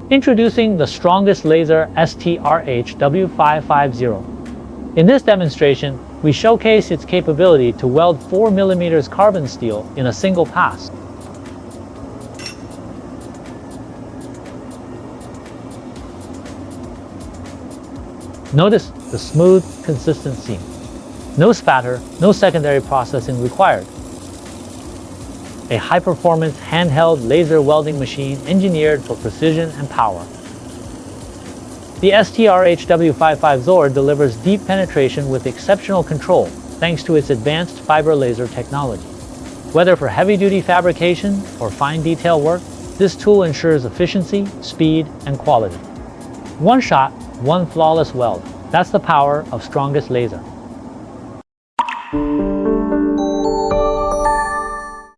Introducing the strongest laser STR-HW-550. In this demonstration, we showcase its capability to weld 4mm carbon steel in a single pass. Notice the smooth, consistent seam. No spatter, no secondary processing required. A high-performance handheld laser welding machine engineered for precision and power. The STR-HW-550 delivers deep penetration with exceptional control thanks to its advanced fiber laser technology. Whether for heavy-duty fabrication or fine detail work, this tool ensures efficiency, speed, and quality. One shot, one flawless weld. That's the power of strongest laser.